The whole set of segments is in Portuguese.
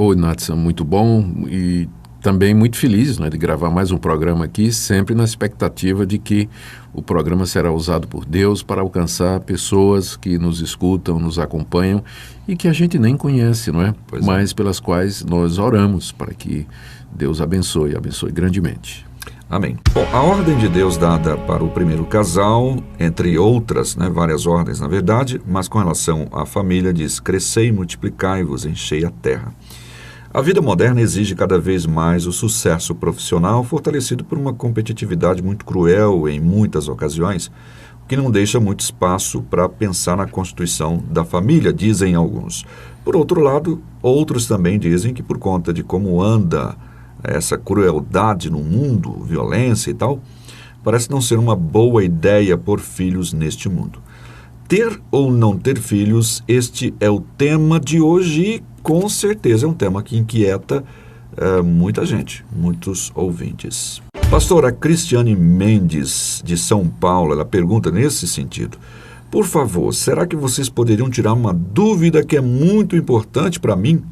Oi, Nathan, muito bom e também muito feliz, né, de gravar mais um programa aqui, sempre na expectativa de que o programa será usado por Deus para alcançar pessoas que nos escutam, nos acompanham e que a gente nem conhece, não é? Mas pelas quais nós oramos para que Deus abençoe grandemente. Amém. Bom, a ordem de Deus dada para o primeiro casal, entre outras, várias ordens na verdade, mas com relação à família diz: crescei, multiplicai-vos, enchei a terra. A vida moderna exige cada vez mais o sucesso profissional, fortalecido por uma competitividade muito cruel em muitas ocasiões, o que não deixa muito espaço para pensar na constituição da família, dizem alguns. Por outro lado, outros também dizem que por conta de como anda essa crueldade no mundo, violência e tal, parece não ser uma boa ideia pôr filhos neste mundo. Ter ou não ter filhos, este é o tema de hoje e com certeza é um tema que inquieta muita gente, muitos ouvintes. Pastora Cristiane Mendes, de São Paulo, ela pergunta nesse sentido: por favor, será que vocês poderiam tirar uma dúvida que é muito importante para mim?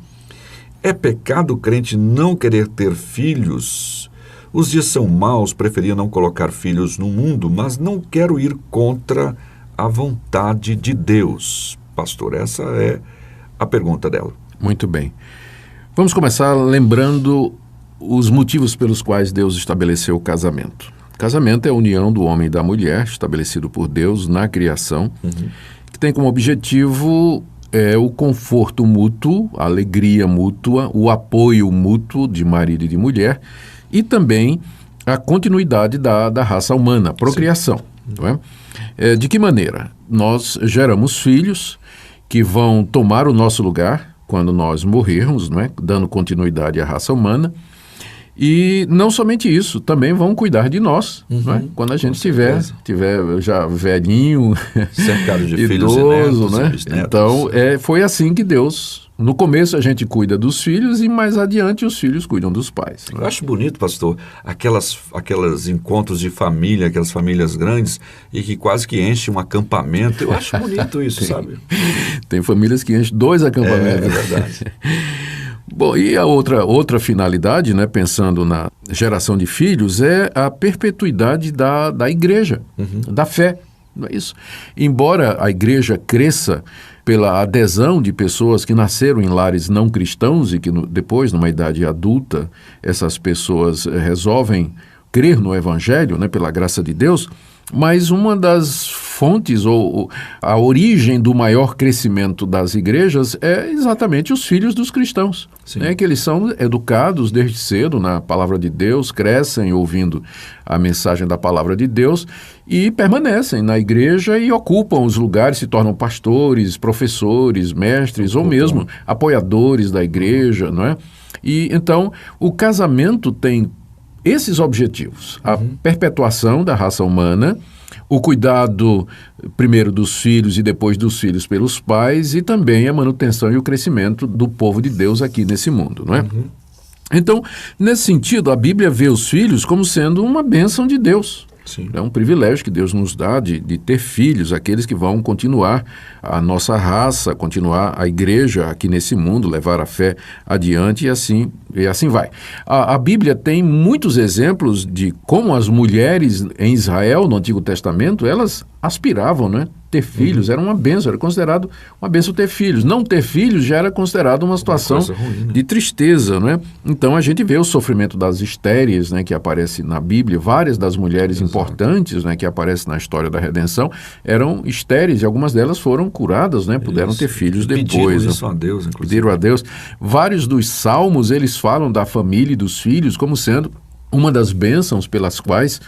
É pecado o crente não querer ter filhos? Os dias são maus, preferia não colocar filhos no mundo, mas não quero ir contra a vontade de Deus. Pastor, essa é a pergunta dela. Muito bem. Vamos começar lembrando os motivos pelos quais Deus estabeleceu o casamento. O casamento é a união do homem e da mulher, estabelecido por Deus na criação, que tem como objetivo o conforto mútuo, a alegria mútua, o apoio mútuo de marido e de mulher e também a continuidade da raça humana, a procriação. Não é? De que maneira? Nós geramos filhos que vão tomar o nosso lugar quando nós morrermos, não é? Dando continuidade à raça humana. E não somente isso, também vão cuidar de nós, não é? Quando a gente estiver já velhinho, cercado de idoso, filhos e netos, né? E bisnetos. Então, foi assim que Deus... No começo a gente cuida dos filhos e mais adiante os filhos cuidam dos pais. Né? Eu acho bonito, pastor, aquelas encontros de família, aquelas famílias grandes e que quase que enchem um acampamento. Eu acho bonito isso, sabe? Tem famílias que enchem 2 acampamentos. É verdade. Bom, e a outra finalidade, né, pensando na geração de filhos, é a perpetuidade da igreja, da fé. Não é isso? Embora a igreja cresça pela adesão de pessoas que nasceram em lares não cristãos e que depois, numa idade adulta, essas pessoas resolvem crer no Evangelho, né, pela graça de Deus, mas uma das fontes ou a origem do maior crescimento das igrejas é exatamente os filhos dos cristãos, né, que eles são educados desde cedo na palavra de Deus, crescem ouvindo a mensagem da palavra de Deus e permanecem na igreja e ocupam os lugares, se tornam pastores, professores, mestres ou mesmo apoiadores da igreja, não é? E então o casamento tem esses objetivos: a perpetuação da raça humana, o cuidado primeiro dos filhos e depois dos filhos pelos pais e também a manutenção e o crescimento do povo de Deus aqui nesse mundo, não é? Então, nesse sentido, a Bíblia vê os filhos como sendo uma bênção de Deus. É um privilégio que Deus nos dá de ter filhos, aqueles que vão continuar a nossa raça, continuar a igreja aqui nesse mundo, levar a fé adiante e assim vai. A Bíblia tem muitos exemplos de como as mulheres em Israel, no Antigo Testamento, elas aspiravam, né? Ter filhos, era uma bênção, era considerado uma bênção ter filhos. Não ter filhos já era considerado uma situação ruim, né? De tristeza, né? Então a gente vê o sofrimento das estéreis, né, que aparece na Bíblia, várias das mulheres importantes, né, que aparecem na história da redenção, eram estéreis e algumas delas foram curadas, né? Puderam ter filhos depois. Pediram isso a Deus, inclusive. Pediram a Deus. Vários dos salmos, eles falam da família e dos filhos como sendo uma das bênçãos pelas quais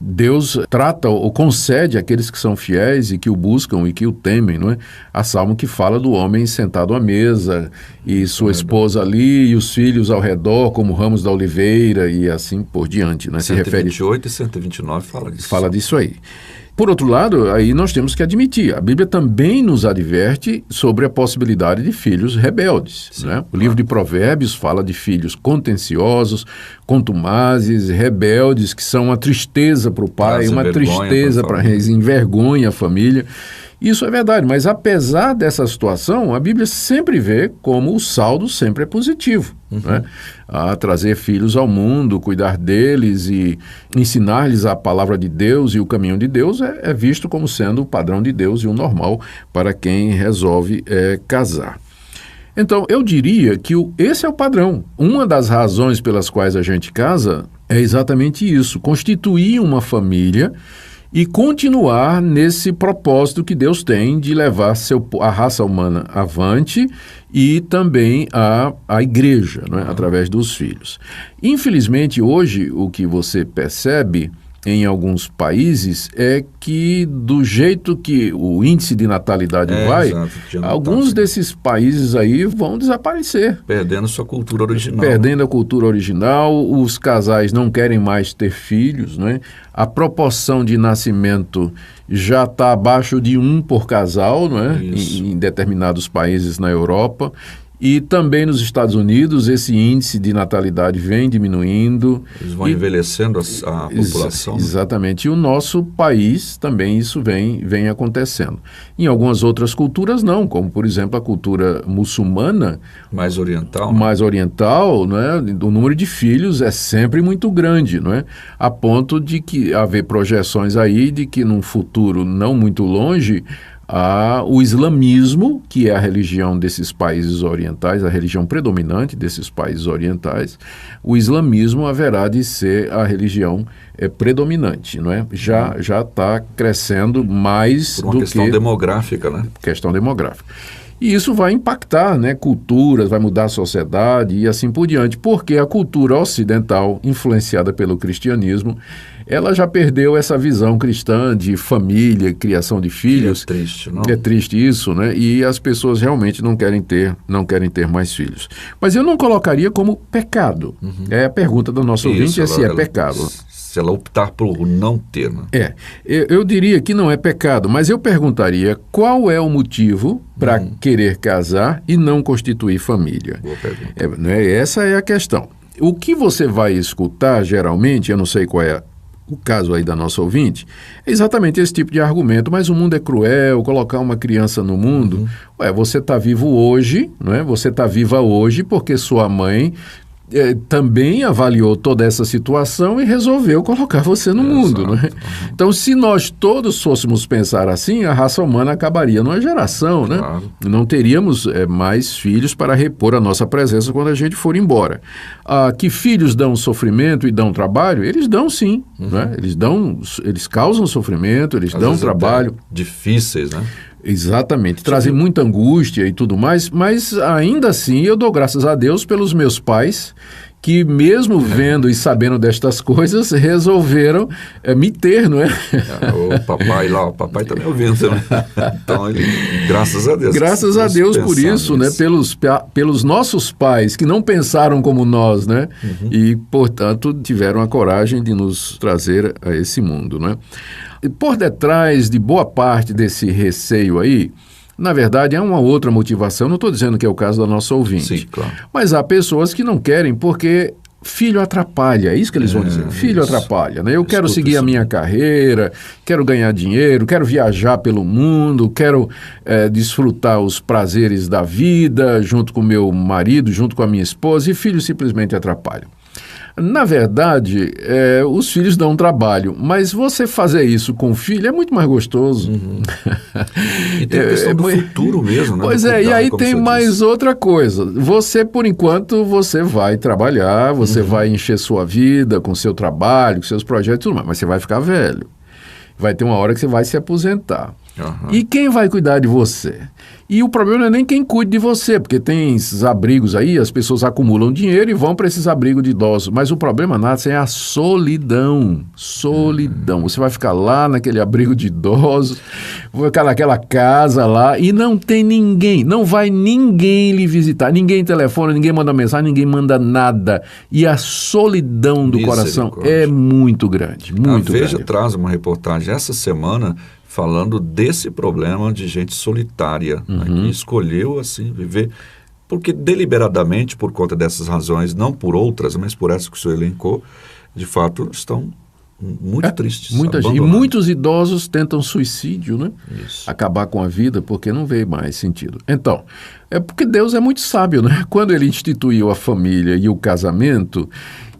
Deus trata ou concede àqueles que são fiéis e que o buscam e que o temem, não é? Há salmo que fala do homem sentado à mesa e sua esposa ali e os filhos ao redor como ramos da oliveira e assim por diante, né? 128 e 129 fala disso. Fala disso aí. Por outro lado, aí nós temos que admitir, a Bíblia também nos adverte sobre a possibilidade de filhos rebeldes. Sim, né? O livro de Provérbios fala de filhos contenciosos, contumazes, rebeldes, que são uma tristeza para o pai, uma tristeza para envergonha a família. Isso é verdade, mas apesar dessa situação, a Bíblia sempre vê como o saldo sempre é positivo. Né? A trazer filhos ao mundo, cuidar deles e ensinar-lhes a palavra de Deus e o caminho de Deus é visto como sendo o padrão de Deus e o normal para quem resolve casar. Então, eu diria que esse é o padrão. Uma das razões pelas quais a gente casa é exatamente isso, constituir uma família e continuar nesse propósito que Deus tem de levar a raça humana avante e também a igreja, né, através dos filhos. Infelizmente, hoje, o que você percebe em alguns países é que do jeito que o índice de natalidade vai, alguns desses países aí vão desaparecer. Perdendo sua cultura original. Perdendo a cultura original, os casais não querem mais ter filhos, né? A proporção de nascimento já está abaixo de 1 por casal, não é? Em determinados países na Europa. E também nos Estados Unidos, esse índice de natalidade vem diminuindo. Eles vão envelhecendo a população. Exatamente. E o nosso país também isso vem acontecendo. Em algumas outras culturas não, como por exemplo a cultura muçulmana. Mais oriental. Mais oriental, né? O número de filhos é sempre muito grande, não é? A ponto de que haver projeções aí de que num futuro não muito longe, o islamismo, que é a religião desses países orientais, a religião predominante desses países orientais, o islamismo haverá de ser a religião predominante, não é? Já está crescendo mais do que... Por uma questão demográfica, né? Questão demográfica. E isso vai impactar, né, culturas, vai mudar a sociedade e assim por diante, porque a cultura ocidental, influenciada pelo cristianismo, ela já perdeu essa visão cristã de família, criação de filhos. É triste, não? É triste isso, né? E as pessoas realmente não querem ter mais filhos. Mas eu não colocaria como pecado. É a pergunta do nosso ouvinte, se é pecado. Se ela optar por não ter, né? Eu diria que não é pecado, mas eu perguntaria qual é o motivo para querer casar e não constituir família. Boa pergunta. Essa é a questão. O que você vai escutar, geralmente, eu não sei qual é o caso aí da nossa ouvinte, é exatamente esse tipo de argumento, mas o mundo é cruel, colocar uma criança no mundo, você está vivo hoje, não é? Você está viva hoje porque sua mãe também avaliou toda essa situação e resolveu colocar você no mundo. Não é? Então, se nós todos fôssemos pensar assim, a raça humana acabaria numa geração, né? Claro. Não teríamos mais filhos para repor a nossa presença quando a gente for embora. Que filhos dão sofrimento e dão trabalho? Eles dão sim. Né? Eles causam sofrimento, eles dão trabalho. Difíceis, né? Exatamente, trazem muita angústia e tudo mais, mas ainda assim eu dou graças a Deus pelos meus pais que mesmo vendo e sabendo destas coisas, resolveram me ter, não é? O papai está me ouvindo também. Então, graças a Deus. Graças a Deus por isso, né? Pelos nossos pais, que não pensaram como nós, né? E, portanto, tiveram a coragem de nos trazer a esse mundo, né? E por detrás de boa parte desse receio aí, na verdade, há uma outra motivação. Não estou dizendo que é o caso da nossa ouvinte. Sim, claro. Mas há pessoas que não querem porque filho atrapalha. É isso que eles vão dizer. Filho atrapalha, né? Eu quero seguir a minha carreira, quero ganhar dinheiro, quero viajar pelo mundo, quero desfrutar os prazeres da vida junto com meu marido, junto com a minha esposa, e filhos simplesmente atrapalham. Na verdade, os filhos dão trabalho, mas você fazer isso com o filho é muito mais gostoso. E tem a questão do futuro mesmo, né? Pois e aí tem mais outra coisa. Você, por enquanto, você vai trabalhar, você vai encher sua vida com seu trabalho, com seus projetos e tudo mais, mas você vai ficar velho. Vai ter uma hora que você vai se aposentar. E quem vai cuidar de você? E o problema não é nem quem cuide de você, porque tem esses abrigos aí, as pessoas acumulam dinheiro e vão para esses abrigos de idosos. Mas o problema, Nathan, é a solidão. Solidão. Você vai ficar lá naquele abrigo de idosos, vai ficar naquela casa lá e não tem ninguém, não vai ninguém lhe visitar, ninguém telefona, ninguém manda mensagem, ninguém manda nada. E a solidão do coração é muito grande, muito grande. A Veja traz uma reportagem essa semana falando desse problema de gente solitária, né, que escolheu assim viver, porque deliberadamente, por conta dessas razões, não por outras, mas por essa que o senhor elencou, de fato estão muito tristes. Muita gente. E muitos idosos tentam suicídio, né? Isso. Acabar com a vida porque não vê mais sentido. Então, é porque Deus é muito sábio, né? Quando ele instituiu a família e o casamento,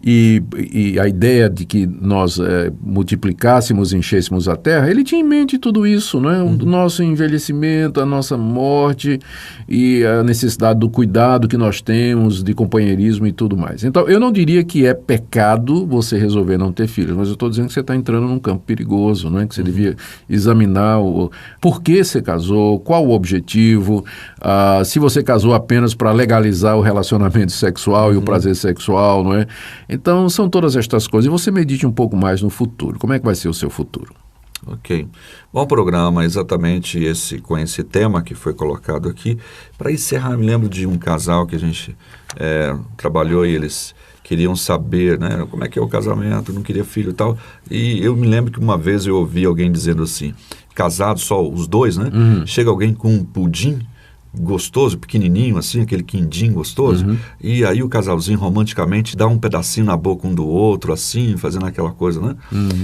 e a ideia de que nós multiplicássemos, enchêssemos a terra, ele tinha em mente tudo isso, né? O nosso envelhecimento, a nossa morte e a necessidade do cuidado que nós temos, de companheirismo e tudo mais. Então, eu não diria que é pecado você resolver não ter filhos, mas eu estou dizendo que você está entrando num campo perigoso, né? Que você devia examinar por que você casou, qual o objetivo, se você casou apenas para legalizar o relacionamento sexual e o prazer sexual, não é? Então, são todas estas coisas. E você medite um pouco mais no futuro. Como é que vai ser o seu futuro? Ok. Bom programa, exatamente com esse tema que foi colocado aqui. Para encerrar, me lembro de um casal que a gente trabalhou e eles queriam saber, né, como é que é o casamento, não queria filho e tal. E eu me lembro que uma vez eu ouvi alguém dizendo assim, casado só os dois, né? Chega alguém com um pudim gostoso, pequenininho assim, aquele quindim gostoso, e aí o casalzinho romanticamente dá um pedacinho na boca um do outro, assim, fazendo aquela coisa, né?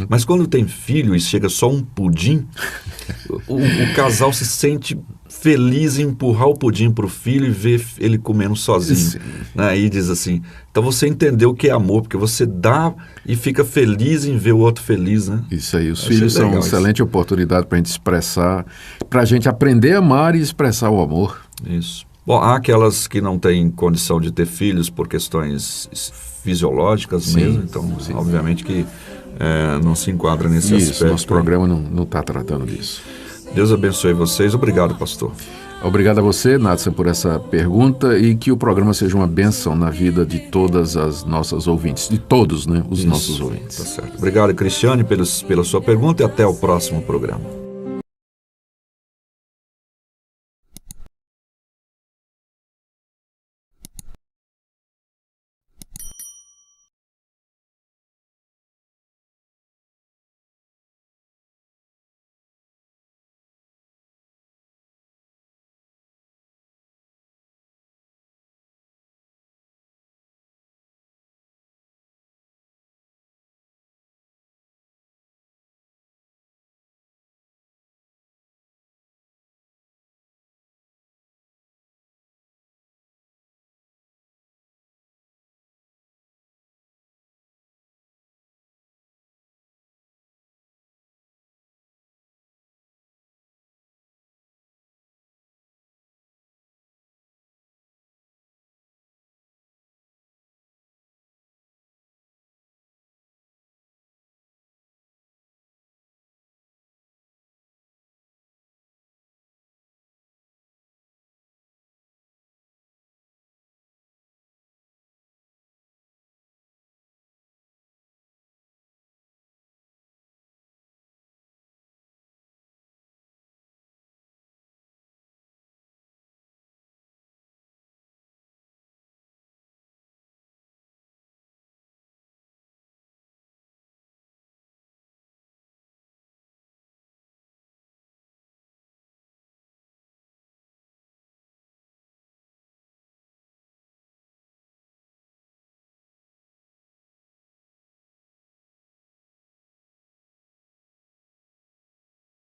Mas quando tem filho e chega só um pudim, o casal se sente feliz em empurrar o pudim para o filho e ver ele comendo sozinho, né? E diz assim, então você entendeu o que é amor, porque você dá e fica feliz em ver o outro feliz, né? Isso aí, os filhos são uma excelente oportunidade para a gente expressar, para a gente aprender a amar e expressar o amor. Isso. Bom, há aquelas que não têm condição de ter filhos por questões fisiológicas mesmo, então obviamente que não se enquadra nesse aspecto. Nosso programa não está tratando disso. Deus abençoe vocês. Obrigado, pastor. Obrigado a você, Nathan, por essa pergunta e que o programa seja uma bênção na vida de todas as nossas ouvintes, de todos, né, os nossos ouvintes. Tá certo. Obrigado, Cristiane, pela sua pergunta e até o próximo programa.